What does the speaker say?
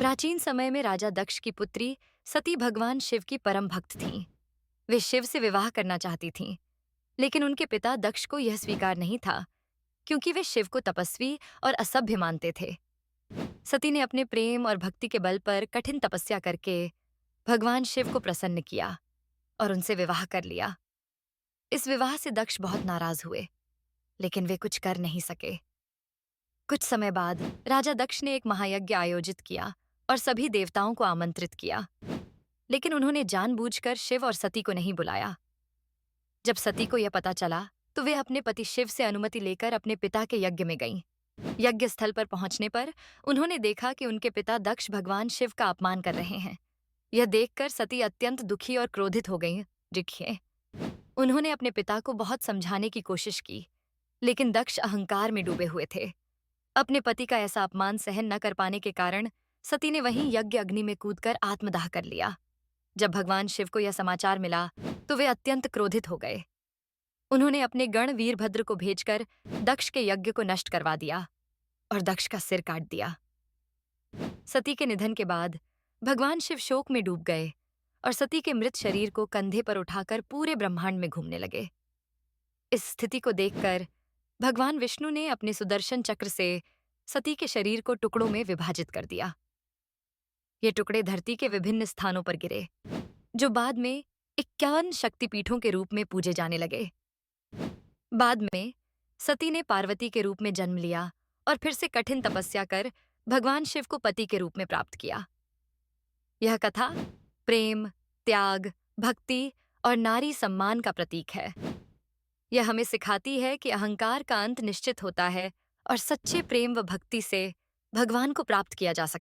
प्राचीन समय में राजा दक्ष की पुत्री सती भगवान शिव की परम भक्त थीं। वे शिव से विवाह करना चाहती थीं, लेकिन उनके पिता दक्ष को यह स्वीकार नहीं था, क्योंकि वे शिव को तपस्वी और असभ्य मानते थे। सती ने अपने प्रेम और भक्ति के बल पर कठिन तपस्या करके भगवान शिव को प्रसन्न किया और उनसे विवाह कर लिया। इस विवाह से दक्ष बहुत नाराज हुए, लेकिन वे कुछ कर नहीं सके। कुछ समय बाद राजा दक्ष ने एक महायज्ञ आयोजित किया और सभी देवताओं को आमंत्रित किया, लेकिन उन्होंने जानबूझकर शिव और सती को नहीं बुलाया। जब सती को यह पता चला, तो वे अपने पति शिव से अनुमति लेकर अपने पिता के यज्ञ में गईं। यज्ञ स्थल पर पहुंचने पर उन्होंने देखा कि उनके पिता दक्ष भगवान शिव का अपमान कर रहे हैं। यह देखकर सती अत्यंत दुखी और क्रोधित हो गईं। देखिए, उन्होंने अपने पिता को बहुत समझाने की कोशिश की, लेकिन दक्ष अहंकार में डूबे हुए थे। अपने पति का ऐसा अपमान सहन न कर पाने के कारण सती ने वहीं यज्ञ अग्नि में कूदकर आत्मदाह कर लिया। जब भगवान शिव को यह समाचार मिला, तो वे अत्यंत क्रोधित हो गए। उन्होंने अपने गण वीरभद्र को भेजकर दक्ष के यज्ञ को नष्ट करवा दिया और दक्ष का सिर काट दिया। सती के निधन के बाद भगवान शिव शोक में डूब गए और सती के मृत शरीर को कंधे पर उठाकर पूरे ब्रह्मांड में घूमने लगे। इस स्थिति को देखकर भगवान विष्णु ने अपने सुदर्शन चक्र से सती के शरीर को टुकड़ों में विभाजित कर दिया। ये टुकड़े धरती के विभिन्न स्थानों पर गिरे, जो बाद में 51 शक्तिपीठों के रूप में पूजे जाने लगे। बाद में सती ने पार्वती के रूप में जन्म लिया और फिर से कठिन तपस्या कर भगवान शिव को पति के रूप में प्राप्त किया। यह कथा प्रेम, त्याग, भक्ति और नारी सम्मान का प्रतीक है। यह हमें सिखाती है कि अहंकार का अंत निश्चित होता है और सच्चे प्रेम व भक्ति से भगवान को प्राप्त किया जा सकता है।